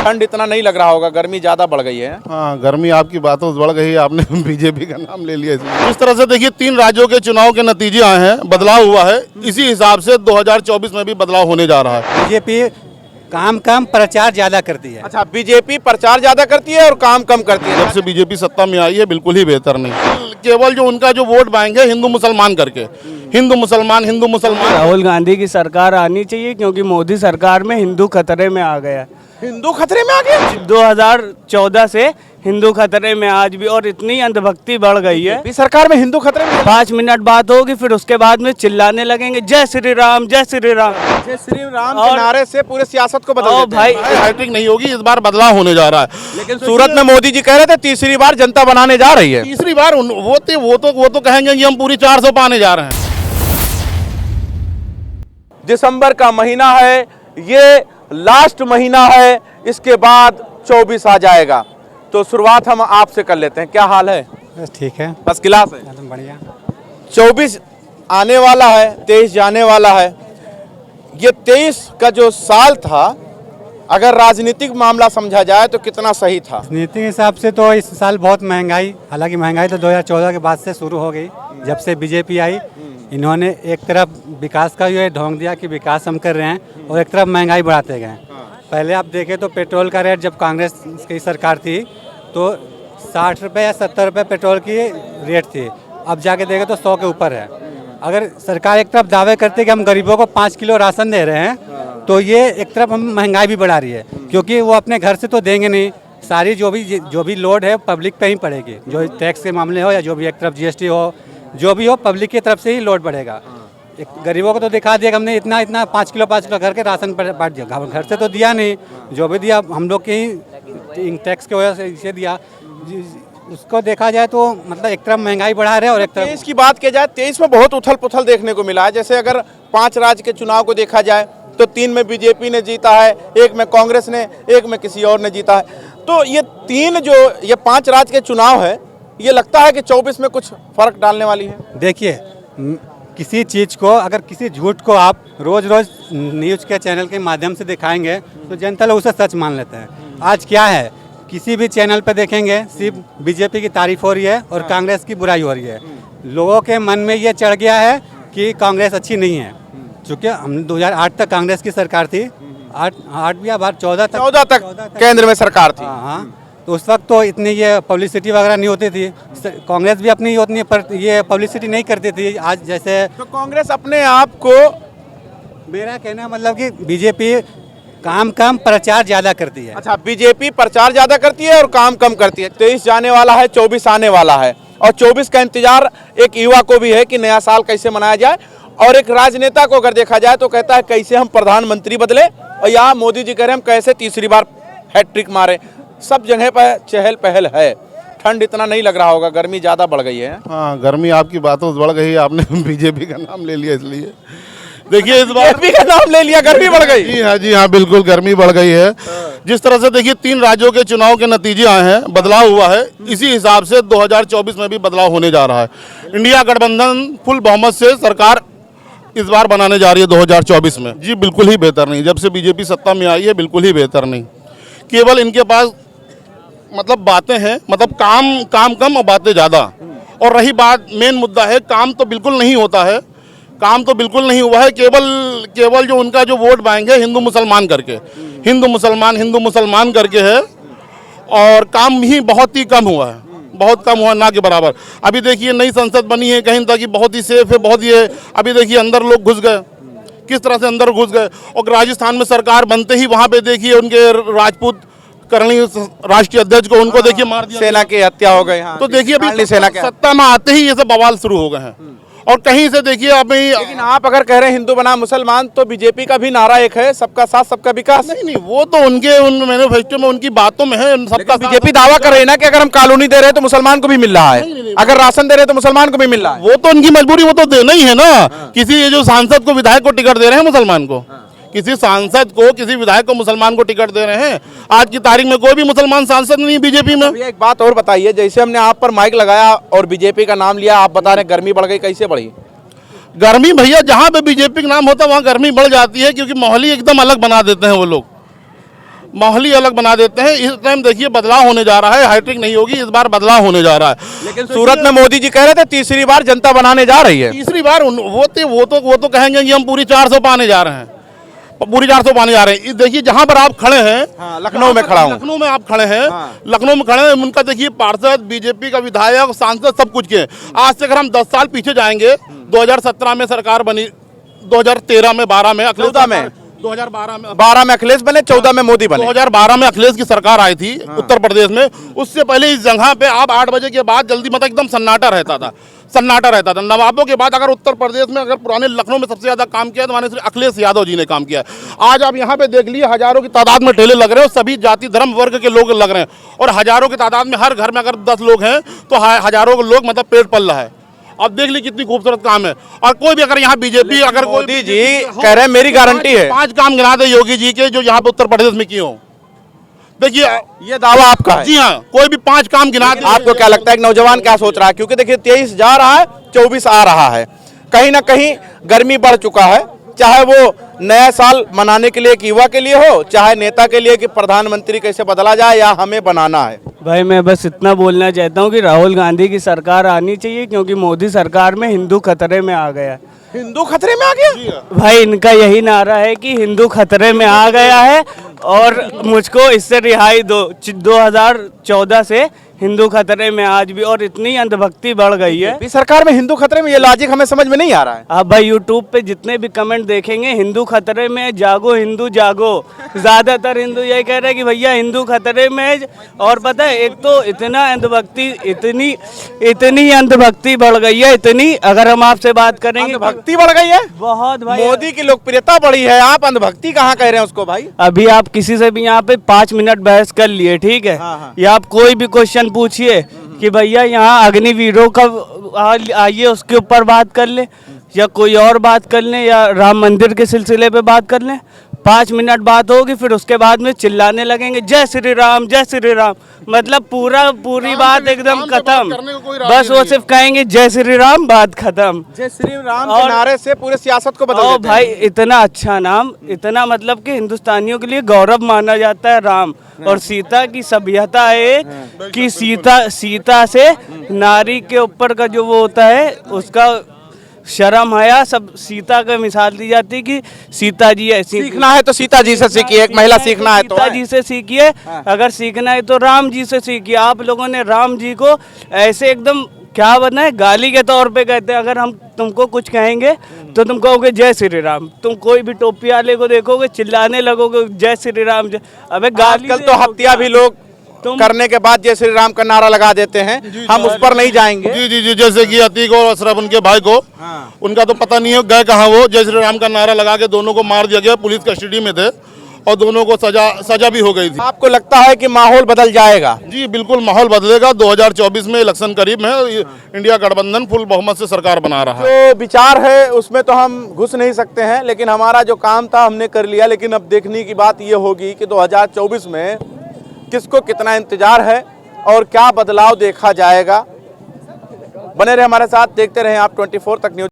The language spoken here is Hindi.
ठंड इतना नहीं लग रहा होगा, गर्मी ज़्यादा बढ़ गई है। हाँ, गर्मी आपकी बातों से बढ़ गई है, आपने बीजेपी का नाम ले लिया इसमें। इस तरह से देखिए 3 राज्यों के चुनाव के नतीजे आए हैं, बदलाव हुआ है, इसी हिसाब से 2024 में भी बदलाव होने जा रहा है। बीजेपी काम कम प्रचार ज्यादा करती है। अच्छा, बीजेपी प्रचार ज़्यादा करती है और काम कम करती है। जब से बीजेपी सत्ता में आई है बिल्कुल ही बेहतर नहीं, केवल जो उनका जो वोट बैंक है हिंदू मुसलमान करके, हिंदू मुसलमान। राहुल गांधी की सरकार आनी चाहिए क्योंकि मोदी सरकार में हिंदू खतरे में आ गया है। हिंदू खतरे में आ गया 2014 से हिंदू खतरे में आज भी, और इतनी अंधभक्ति बढ़ गई है। बीजेपी सरकार में हिंदू खतरे में। 5 मिनट बात होगी फिर उसके बाद में चिल्लाने लगेंगे जय श्री राम जय श्री राम। जय श्री राम के नारे से पूरे सियासत को बदल देते भाई हैं। हैट्रिक नहीं होगी, इस बार बदलाव होने जा रहा है। लेकिन सूरत में मोदी जी कह रहे थे तीसरी बार जनता बनाने जा रही है। तीसरी बार वो तो कहेंगे कि हम पूरी 400 पाने जा रहे हैं। दिसंबर का महीना है, ये लास्ट महीना है, इसके बाद 24 आ जाएगा। तो शुरुआत हम आपसे कर लेते हैं, क्या हाल है? बस ठीक है, फर्स्ट क्लास है, एकदम बढ़िया। 24 आने वाला है, 23 जाने वाला है। ये 23 का जो साल था, अगर राजनीतिक मामला समझा जाए तो कितना सही था? नीति के हिसाब से तो इस साल बहुत महंगाई, हालांकि महंगाई तो 2014 के बाद से शुरू हो गई। जब से बीजेपी आई, इन्होंने एक तरफ विकास का ये ढोंग दिया कि विकास हम कर रहे हैं, और एक तरफ महंगाई बढ़ाते गए। पहले आप देखें तो पेट्रोल का रेट जब कांग्रेस की सरकार थी तो 60 रुपये या 70 रुपये पेट्रोल की रेट थी, अब जाके देखें तो 100 के ऊपर है। अगर सरकार एक तरफ दावे करती है कि हम गरीबों को 5 किलो राशन दे रहे हैं, तो ये एक तरफ हम महंगाई भी बढ़ा रही है, क्योंकि वो अपने घर से तो देंगे नहीं। सारी जो भी लोड है पब्लिक पे ही पड़ेगी, जो टैक्स के मामले हो या जो भी एक तरफ GST हो, जो भी हो पब्लिक की तरफ से ही लोड बढ़ेगा। एक गरीबों को तो दिखा दिया कि हमने इतना 5 किलो घर के राशन पर बांट दिया, घर से तो दिया नहीं, जो भी दिया हम लोग के ही टैक्स की वजह से इसे दिया। उसको देखा जाए तो मतलब एक तरफ महंगाई बढ़ा रहे और एक तरफ 23 की बात की जाए, 23 में बहुत उथल पुथल देखने को मिला है। जैसे अगर 5 राज्य के चुनाव को देखा जाए तो 3 में बीजेपी ने जीता है, 1 में कांग्रेस ने, 1 में किसी और ने जीता है। तो ये 5 राज्य के चुनाव है, ये लगता है कि 24 में कुछ फर्क डालने वाली है। देखिए, किसी चीज़ को अगर किसी झूठ को आप रोज़ न्यूज़ के चैनल के माध्यम से दिखाएंगे तो जनता लोग उसे सच मान लेते हैं। आज क्या है, किसी भी चैनल पर देखेंगे सिर्फ बीजेपी की तारीफ हो रही है और कांग्रेस की बुराई हो रही है। लोगों के मन में ये चढ़ गया है कि कांग्रेस अच्छी नहीं है, चूँकि हम 2008 तक कांग्रेस की सरकार थी, 8 या 14 तक केंद्र में सरकार थी। हाँ, तो उस वक्त तो इतनी ये पब्लिसिटी वगैरह नहीं होती थी। कांग्रेस भी अपनी उतनी ये पब्लिसिटी नहीं करती थी। आज जैसे तो कांग्रेस अपने आप को, मेरा कहना मतलब कि बीजेपी काम कम प्रचार ज़्यादा करती है। अच्छा, बीजेपी प्रचार ज़्यादा करती है और काम कम करती है। 23 जाने वाला है, 24 आने वाला है, और 24 का इंतजार एक युवा को भी है कि नया साल कैसे मनाया जाए, और एक राजनेता को अगर देखा जाए तो कहता है कैसे हम प्रधानमंत्री बदले, और यहाँ मोदी जी कह रहे हैं हम कैसे तीसरी बार हैट्रिक मारे। सब जगह पर चहल पहल है। ठंड इतना नहीं लग रहा होगा, गर्मी ज़्यादा बढ़ गई है। हाँ, गर्मी आपकी बातों से बढ़ गई है, आपने बीजेपी का नाम ले लिया इसलिए। देखिए इस बार बीजेपी का नाम ले लिया, गर्मी बढ़ गई। जी हाँ, बिल्कुल गर्मी बढ़ गई है। जिस तरह से देखिए 3 राज्यों के चुनाव के नतीजे आए हैं, बदलाव हुआ है, इसी हिसाब से 2024 में भी बदलाव होने जा रहा है। इंडिया गठबंधन फुल बहुमत से सरकार इस बार बनाने जा रही है 2024 में। जी बिल्कुल ही बेहतर नहीं, जब से बीजेपी सत्ता में आई है बिल्कुल ही बेहतर नहीं। केवल इनके पास मतलब बातें हैं, मतलब काम कम और बातें ज़्यादा। और रही बात, मेन मुद्दा है, काम तो बिल्कुल नहीं होता है, काम तो बिल्कुल नहीं हुआ है। केवल जो उनका जो वोट बैंक है हिंदू मुसलमान करके, हिंदू मुसलमान करके है, और काम ही बहुत ही कम हुआ है, बहुत कम हुआ, ना के बराबर। अभी देखिए नई संसद बनी है, कहीं तक बहुत ही सेफ है, बहुत ही है। अभी देखिए अंदर लोग घुस गए, किस तरह से अंदर घुस गए। और राजस्थान में सरकार बनते ही वहाँ पे देखिए उनके राजपूत करणी राष्ट्रीय अध्यक्ष को उनको देखिए मार दिया, सेना की हत्या हो गई। हाँ, तो देखिए अभी सेना के सत्ता में आते ही ये सब बवाल शुरू हो गए हैं। और कहीं से देखिए अभी, लेकिन आप अगर कह रहे हैं हिंदू बना मुसलमान, तो बीजेपी का भी नारा एक है, सबका साथ सबका विकास। नहीं, वो तो उन मैनिफेस्टो में उनकी बातों में है, सबका। बीजेपी दावा कर रही है ना कि अगर हम कॉलोनी दे रहे हैं तो मुसलमान को भी मिल रहा है, अगर राशन दे रहे हैं तो मुसलमान को भी मिल रहा है। वो तो उनकी मजबूरी, वो तो देना ही है ना। किसी जो सांसद को, विधायक को टिकट दे रहे हैं मुसलमान को, किसी सांसद को, किसी विधायक को मुसलमान को टिकट दे रहे हैं। आज की तारीख में कोई भी मुसलमान सांसद नहीं बीजेपी में। एक बात और बताइए, जैसे हमने आप पर माइक लगाया और बीजेपी का नाम लिया, आप बता रहे गर्मी बढ़ गई, कैसे बढ़ी? गर्मी भैया जहाँ पे बीजेपी का नाम होता है वहाँ गर्मी बढ़ जाती है, क्योंकि माहौल ही एकदम अलग बना देते हैं वो लोग। माहौल ही अलग बना देते हैं। इस टाइम देखिए बदलाव होने जा रहा है, हाईटेक नहीं होगी, इस बार बदलाव होने जा रहा है। लेकिन सूरत में मोदी जी कह रहे थे तीसरी बार जनता बनाने जा रही है। तीसरी बार वो तो कहेंगे कि हम पूरी 400 पाने जा रहे हैं, पूरी 400 पाने जा रहे हैं। देखिए जहां पर आप खड़े हैं, हाँ, लखनऊ में खड़ा हूँ। लखनऊ में आप खड़े हैं, हाँ। लखनऊ में खड़े हैं, उनका देखिए पार्षद, बीजेपी का विधायक, सांसद सब कुछ के। आज से अगर हम 10 साल पीछे जाएंगे, 2017 में सरकार बनी, 2013 में, 12 में, 14 में, 2012 में अखिलेश बने, 14 में मोदी बने। 2012 में अखिलेश की सरकार आई थी उत्तर प्रदेश में। उससे पहले इस जगह पे आप 8 बजे के बाद जल्दी मतलब एकदम सन्नाटा रहता था, सन्नाटा रहता था। नवाबों के बाद अगर उत्तर प्रदेश में, अगर पुराने लखनऊ में सबसे ज्यादा काम किया तो माने सिर्फ अखिलेश यादव जी ने काम किया है। आज आप यहाँ पे देख लिए हजारों की तादाद में ठेले लग रहे हैं, सभी जाति धर्म वर्ग के लोग लग रहे हैं, और हजारों की तादाद में हर घर में अगर 10 लोग हैं तो हजारों के लोग मतलब पेट पल रहा है। अब देख ली कितनी खूबसूरत काम है। और कोई भी अगर यहाँ बीजेपी, अगर मोदी जी कह रहे हैं मेरी गारंटी है, 5 काम गिना दे योगी जी के जो यहाँ पे उत्तर प्रदेश में किए हो। देखिए ये दावा आपका है। जी हाँ, कोई भी 5 काम गिना दे। आपको क्या लगता है कि नौजवान क्या सोच रहा है? क्योंकि देखिए 23 जा रहा है, 24 आ रहा है, कहीं ना कहीं गर्मी बढ़ चुका है, चाहे वो नया साल मनाने के लिए एक युवा के लिए हो, चाहे नेता के लिए कि प्रधानमंत्री कैसे बदला जाए या हमें बनाना है। भाई मैं बस इतना बोलना चाहता हूँ कि राहुल गांधी की सरकार आनी चाहिए, क्योंकि मोदी सरकार में हिंदू खतरे में आ गया है। हिंदू खतरे में आ गया? भाई इनका यही नारा है कि हिंदू खतरे में आ गया है और मुझको इससे रिहाई दो। 2014 से हिंदू खतरे में आज भी, और इतनी अंधभक्ति बढ़ गई है। बीजेपी सरकार में हिंदू खतरे में, ये लॉजिक हमें समझ में नहीं आ रहा है। आप भाई यूट्यूब पे जितने भी कमेंट देखेंगे, हिंदू खतरे में, जागो हिंदू जागो। ज्यादातर हिंदू यही कह रहे हैं कि भैया हिंदू खतरे में है। और पता है, एक तो इतना अंधभक्ति, इतनी अंधभक्ति बढ़ गई है, इतनी, अगर हम आपसे बात करेंगे अंधभक्ति बढ़ गई है बहुत भाई। मोदी की लोकप्रियता बढ़ी है, आप अंधभक्ति कहाँ कह रहे हैं उसको भाई? अभी आप किसी से भी यहाँ पे 5 मिनट बहस कर लिए, ठीक है, या आप कोई भी क्वेश्चन पूछिए कि भैया यहाँ अग्निवीरों का आइए उसके ऊपर बात कर ले, या कोई और बात कर ले, या राम मंदिर के सिलसिले पे बात कर ले, 5 मिनट बात होगी, फिर उसके बाद में चिल्लाने लगेंगे जय श्री राम, जय श्री राम। मतलब पूरी बात एकदम खत्म। बस वो सिर्फ कहेंगे जय श्री राम, बात खत्म। जय श्री राम के नारे से पूरे सियासत को बदल देते हैं। भाई इतना अच्छा नाम, इतना मतलब कि हिंदुस्तानियों के लिए गौरव माना जाता है राम। और सीता की सभ्यता है कि सीता से नारी के ऊपर का जो वो होता है उसका शर्म हया सब सीता का मिसाल दी जाती है कि सीता जी ऐसी। सीखना है तो सीता जी से सीखिए, एक महिला सीखना है तो सीता जी से सीखिए, अगर सीखना है तो राम जी से सीखिए। आप लोगों ने राम जी को ऐसे एकदम क्या बनाए, गाली के तौर पे कहते हैं। अगर हम तुमको कुछ कहेंगे तो तुम कहोगे जय श्री राम। तुम कोई भी टोपी वाले को देखोगे चिल्लाने लगोगे जय श्री राम। अबे गाली आजकल तो हत्या भी लोग करने के बाद जय श्री राम का नारा लगा देते हैं। हम उस पर नहीं जाएंगे। जी जी जी, जैसे कि अतीक और अशरफ उनके भाई को, उनका तो पता नहीं है गए कहाँ, वो जय श्री राम का नारा लगा के दोनों को मार दिया गया, पुलिस कस्टडी में थे और दोनों को सजा भी हो गई थी। आपको लगता है कि माहौल बदल जाएगा? जी बिल्कुल माहौल बदलेगा। 2024 में इलेक्शन करीब है, इंडिया गठबंधन फुल बहुमत से सरकार बना रहा है। जो विचार है उसमें तो हम घुस नहीं सकते हैं, लेकिन हमारा जो काम था हमने कर लिया। लेकिन अब देखने की बात ये होगी कि 2024 में किसको कितना इंतजार है और क्या बदलाव देखा जाएगा। बने रहे हमारे साथ, देखते रहे आप 24 तक न्यूज।